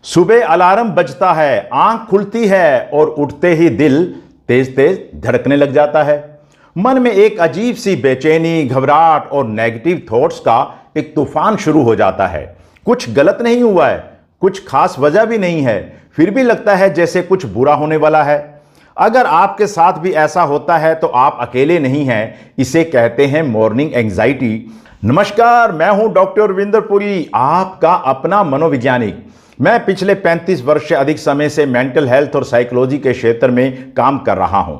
सुबह अलार्म बजता है, आंख खुलती है और उठते ही दिल तेज तेज धड़कने लग जाता है। मन में एक अजीब सी बेचैनी, घबराहट और नेगेटिव थॉट्स का एक तूफान शुरू हो जाता है। कुछ गलत नहीं हुआ है, कुछ खास वजह भी नहीं है, फिर भी लगता है जैसे कुछ बुरा होने वाला है। अगर आपके साथ भी ऐसा होता है तो आप अकेले नहीं हैं। इसे कहते हैं मॉर्निंग एंजाइटी। नमस्कार, मैं हूं डॉक्टर रविंदर पुरी, आपका अपना मनोवैज्ञानिक। मैं पिछले 35 वर्ष से अधिक समय से मेंटल हेल्थ और साइकोलॉजी के क्षेत्र में काम कर रहा हूं।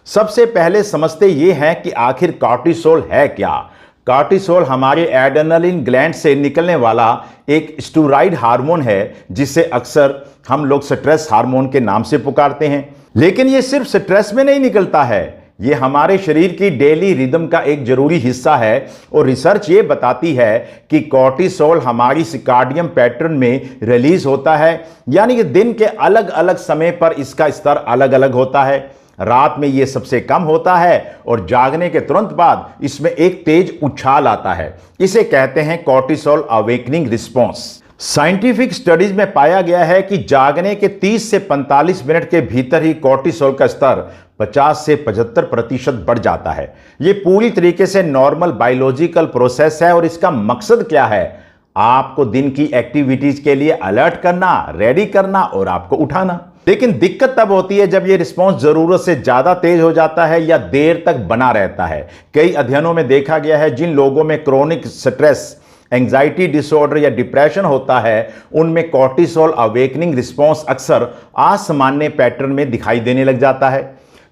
सबसे पहले समझते ये हैं कि आखिर कॉर्टिसोल है क्या। कॉर्टिसोल हमारे एड्रेनलिन ग्लैंड से निकलने वाला एक स्टेरॉइड हार्मोन है, जिसे अक्सर हम लोग स्ट्रेस हार्मोन के नाम से पुकारते हैं। लेकिन ये सिर्फ स्ट्रेस में नहीं निकलता है, ये हमारे शरीर की डेली रिदम का एक जरूरी हिस्सा है। और रिसर्च ये बताती है कि कॉर्टिसोल हमारी सर्काडियन पैटर्न में रिलीज होता है, यानी कि दिन के अलग अलग समय पर इसका स्तर अलग अलग होता है। रात में ये सबसे कम होता है और जागने के तुरंत बाद इसमें एक तेज उछाल आता है। इसे कहते हैं cortisol awakening response. Scientific studies में पाया गया है कि जागने के 30 से 45 मिनट के भीतर ही कॉर्टिसोल का स्तर 50 से 75% बढ़ जाता है। यह पूरी तरीके से नॉर्मल बायोलॉजिकल प्रोसेस है। और इसका मकसद क्या है? आपको दिन की एक्टिविटीज के लिए अलर्ट करना, रेडी करना और आपको उठाना। लेकिन दिक्कत तब होती है जब यह रिस्पॉन्स जरूरत से ज्यादा तेज हो जाता है या देर तक बना रहता है। कई अध्ययनों में देखा गया है जिन लोगों में क्रोनिक स्ट्रेस, एंजाइटी डिसऑर्डर या डिप्रेशन होता है, उनमें कॉर्टिसोल अवेकनिंग रिस्पॉन्स अक्सर असामान्य पैटर्न में दिखाई देने लग जाता है।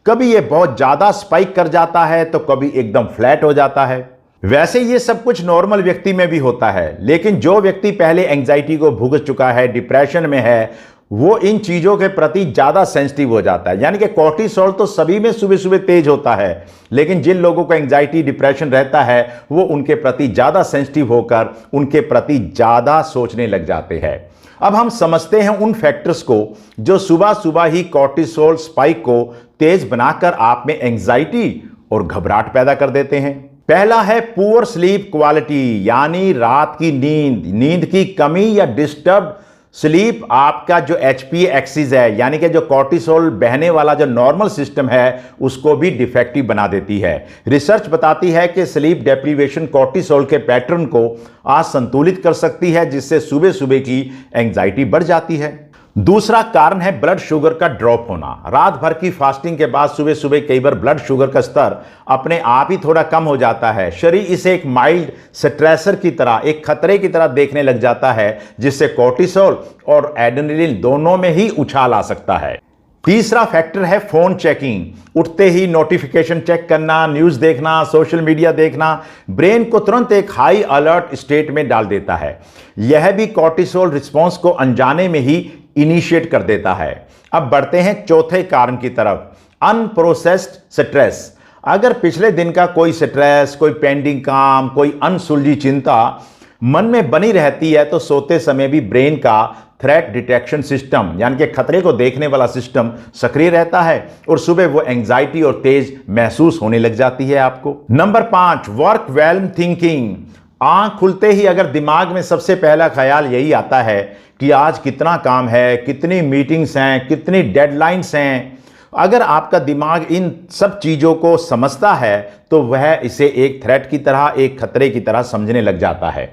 कभी यह बहुत ज्यादा स्पाइक कर जाता है तो कभी एकदम फ्लैट हो जाता है। वैसे ये सब कुछ नॉर्मल व्यक्ति में भी होता है, लेकिन जो व्यक्ति पहले एंजाइटी को भुगत चुका है, डिप्रेशन में है, वो इन चीजों के प्रति ज्यादा सेंसिटिव हो जाता है। यानी कि कॉर्टिसोल तो सभी में सुबह सुबह तेज होता है, लेकिन जिन लोगों को एंजाइटी डिप्रेशन रहता है वो उनके प्रति ज्यादा सेंसिटिव होकर उनके प्रति ज्यादा सोचने लग जाते हैं। अब हम समझते हैं उन फैक्टर्स को जो सुबह सुबह ही कॉर्टिसोल स्पाइक को तेज बनाकर आप में एंजाइटी और घबराहट पैदा कर देते हैं। पहला है पुअर स्लीप क्वालिटी, यानी रात की नींद की कमी या डिस्टर्ब स्लीप आपका जो HPA एक्सिस है, यानी कि जो कॉर्टिसोल बहने वाला जो नॉर्मल सिस्टम है, उसको भी डिफेक्टिव बना देती है। रिसर्च बताती है कि स्लीप डेप्रीवेशन कॉर्टिसोल के पैटर्न को असंतुलित कर सकती है, जिससे सुबह सुबह की एंजाइटी बढ़ जाती है। दूसरा कारण है ब्लड शुगर का ड्रॉप होना। रात भर की फास्टिंग के बाद सुबह सुबह कई बार ब्लड शुगर का स्तर अपने आप ही थोड़ा कम हो जाता है। शरीर इसे एक माइल्ड स्ट्रेसर की तरह, एक खतरे की तरह देखने लग जाता है, जिससे कॉर्टिसोल और एड्रेनलिन दोनों में ही उछाल आ सकता है। तीसरा फैक्टर है फोन चेकिंग। उठते ही नोटिफिकेशन चेक करना, न्यूज देखना, सोशल मीडिया देखना ब्रेन को तुरंत एक हाई अलर्ट स्टेट में डाल देता है। यह भी कॉर्टिसोल रिस्पॉन्स को अनजाने में ही इनिशिएट कर देता है। अब बढ़ते हैं चौथे कारण की तरफ, अनप्रोसेस्ड स्ट्रेस। अगर पिछले दिन का कोई स्ट्रेस, कोई पेंडिंग काम, कोई अनसुलझी चिंता मन में बनी रहती है, तो सोते समय भी ब्रेन का थ्रेट डिटेक्शन सिस्टम, यानी कि खतरे को देखने वाला सिस्टम सक्रिय रहता है और सुबह वो एंजाइटी और तेज महसूस होने लग जाती है आपको। Number 5, work well thinking. आंख खुलते ही अगर दिमाग में सबसे पहला ख्याल यही आता है कि आज कितना काम है, कितनी मीटिंग्स हैं, कितनी डेडलाइंस हैं, अगर आपका दिमाग इन सब चीज़ों को समझता है तो वह इसे एक थ्रेट की तरह, एक खतरे की तरह समझने लग जाता है।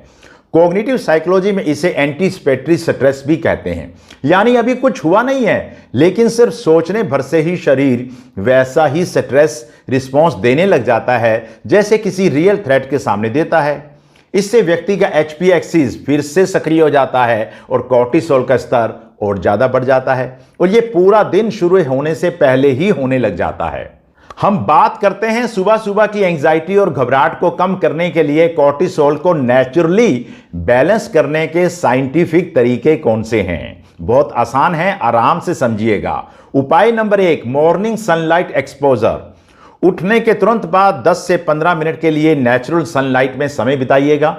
कॉग्निटिव साइकोलॉजी में इसे एंटीसिपेटरी स्ट्रेस भी कहते हैं, यानी अभी कुछ हुआ नहीं है, लेकिन सिर्फ सोचने भर से ही शरीर वैसा ही स्ट्रेस रिस्पॉन्स देने लग जाता है जैसे किसी रियल थ्रेट के सामने देता है। इससे व्यक्ति का HPA एक्सिस फिर से सक्रिय हो जाता है और कॉर्टिसोल का स्तर और ज्यादा बढ़ जाता है, और यह पूरा दिन शुरू होने से पहले ही होने लग जाता है। हम बात करते हैं सुबह सुबह की एंजाइटी और घबराहट को कम करने के लिए कॉर्टिसोल को नेचुरली बैलेंस करने के साइंटिफिक तरीके कौन से हैं। बहुत आसान है, आराम से समझिएगा। उपाय नंबर 1, मॉर्निंग सनलाइट एक्सपोजर। उठने के तुरंत बाद 10 से 15 मिनट के लिए नेचुरल सनलाइट में समय बिताइएगा।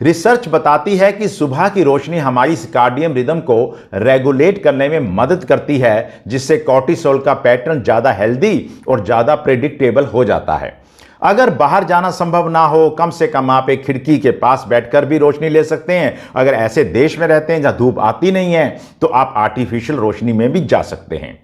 रिसर्च बताती है कि सुबह की रोशनी हमारी सर्काडियन रिदम को रेगुलेट करने में मदद करती है, जिससे कॉर्टिसोल का पैटर्न ज्यादा हेल्दी और ज्यादा प्रेडिक्टेबल हो जाता है। अगर बाहर जाना संभव ना हो, कम से कम आप एक खिड़की के पास बैठकर भी रोशनी ले सकते हैं। अगर ऐसे देश में रहते हैं जहां धूप आती नहीं है तो आप आर्टिफिशियल रोशनी में भी जा सकते हैं।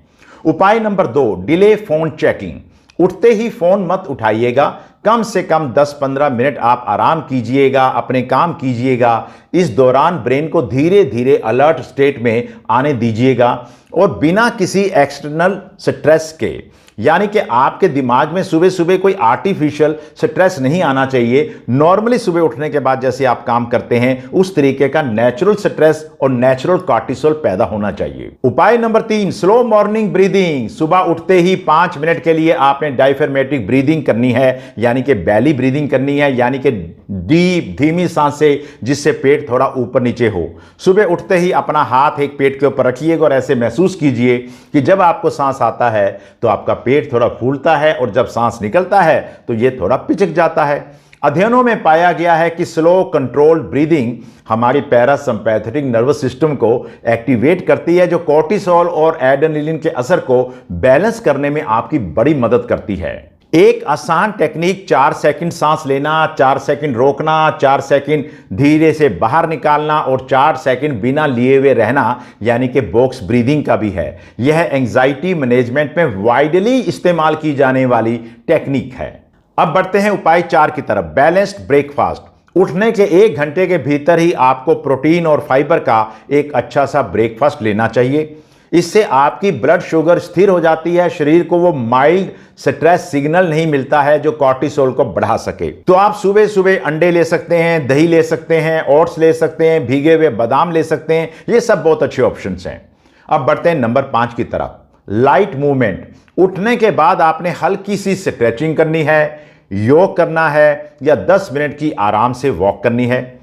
उपाय नंबर 2, डिले फोन चेकिंग। उठते ही फोन मत उठाइएगा, कम से कम 10-15 मिनट आप आराम कीजिएगा, अपने काम कीजिएगा। इस दौरान ब्रेन को धीरे धीरे अलर्ट स्टेट में आने दीजिएगा और बिना किसी एक्सटर्नल स्ट्रेस के, यानी कि आपके दिमाग में सुबह सुबह कोई आर्टिफिशियल स्ट्रेस नहीं आना चाहिए। नॉर्मली सुबह उठने के बाद जैसे आप काम करते हैं उस तरीके का नेचुरल स्ट्रेस और नेचुरल कॉर्टिसोल पैदा होना चाहिए। उपाय नंबर 3, स्लो मॉर्निंग ब्रीदिंग। सुबह उठते ही 5 मिनट के लिए आपने डायफ्रामेटिक ब्रीदिंग करनी है, यानी कि बैली ब्रीदिंग करनी है, यानी कि डीप धीमी सांसें जिससे पेट थोड़ा ऊपर नीचे हो। सुबह उठते ही अपना हाथ एक पेट के ऊपर रखिएगा और ऐसे महसूस कीजिए कि जब आपको सांस आता है तो आपका पेट थोड़ा फूलता है और जब सांस निकलता है तो यह थोड़ा पिचक जाता है। अध्ययनों में पाया गया है कि स्लो कंट्रोल्ड ब्रीदिंग हमारी पैरासिम्पैथेटिक नर्वस सिस्टम को एक्टिवेट करती है, जो कोर्टिसोल और एड्रेनलिन के असर को बैलेंस करने में आपकी बड़ी मदद करती है। एक आसान टेक्निक 4 सेकंड सांस लेना, 4 सेकंड रोकना, 4 सेकंड धीरे से बाहर निकालना और 4 सेकंड बिना लिए हुए रहना, यानी कि बॉक्स ब्रीदिंग का भी है। यह एंजाइटी मैनेजमेंट में वाइडली इस्तेमाल की जाने वाली टेक्निक है। अब बढ़ते हैं उपाय 4 की तरफ, बैलेंस्ड ब्रेकफास्ट। उठने के 1 घंटे के भीतर ही आपको प्रोटीन और फाइबर का एक अच्छा सा ब्रेकफास्ट लेना चाहिए। इससे आपकी ब्लड शुगर स्थिर हो जाती है, शरीर को वो माइल्ड स्ट्रेस सिग्नल नहीं मिलता है जो कॉर्टिसोल को बढ़ा सके। तो आप सुबह सुबह अंडे ले सकते हैं, दही ले सकते हैं, ओट्स ले सकते हैं, भीगे हुए बादाम ले सकते हैं। ये सब बहुत अच्छे ऑप्शंस हैं। अब बढ़ते हैं नंबर 5 की तरफ, लाइट मूवमेंट। उठने के बाद आपने हल्की सी स्ट्रेचिंग करनी है, योग करना है या 10 मिनट की आराम से वॉक करनी है।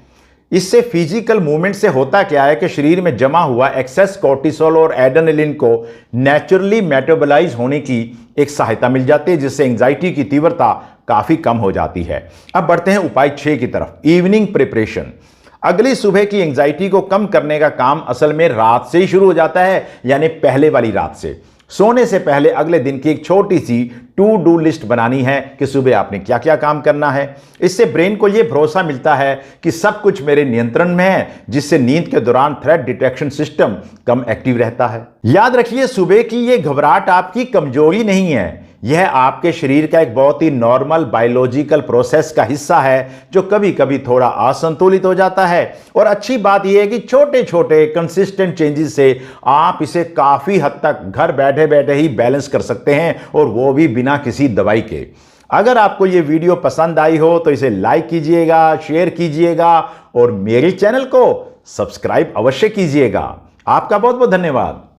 इससे फिजिकल मूवमेंट से होता क्या है कि शरीर में जमा हुआ एक्सेस कोर्टिसोल और एड्रेनलिन को नेचुरली मेटाबोलाइज होने की एक सहायता मिल जाती है, जिससे एंजाइटी की तीव्रता काफी कम हो जाती है। अब बढ़ते हैं उपाय 6 की तरफ, इवनिंग प्रिपरेशन। अगली सुबह की एंजाइटी को कम करने का काम असल में रात से ही शुरू हो जाता है, यानी पहले वाली रात से। सोने से पहले अगले दिन की एक छोटी सी टू डू लिस्ट बनानी है कि सुबह आपने क्या क्या काम करना है। इससे ब्रेन को यह भरोसा मिलता है कि सब कुछ मेरे नियंत्रण में है, जिससे नींद के दौरान थ्रेट डिटेक्शन सिस्टम कम एक्टिव रहता है। याद रखिए, सुबह की यह घबराहट आपकी कमजोरी नहीं है, यह आपके शरीर का एक बहुत ही नॉर्मल बायोलॉजिकल प्रोसेस का हिस्सा है जो कभी कभी थोड़ा असंतुलित हो जाता है। और अच्छी बात यह है कि छोटे छोटे कंसिस्टेंट चेंजेस से आप इसे काफी हद तक घर बैठे बैठे ही बैलेंस कर सकते हैं, और वो भी बिना किसी दवाई के। अगर आपको यह वीडियो पसंद आई हो तो इसे लाइक कीजिएगा, शेयर कीजिएगा और मेरे चैनल को सब्सक्राइब अवश्य कीजिएगा। आपका बहुत बहुत धन्यवाद।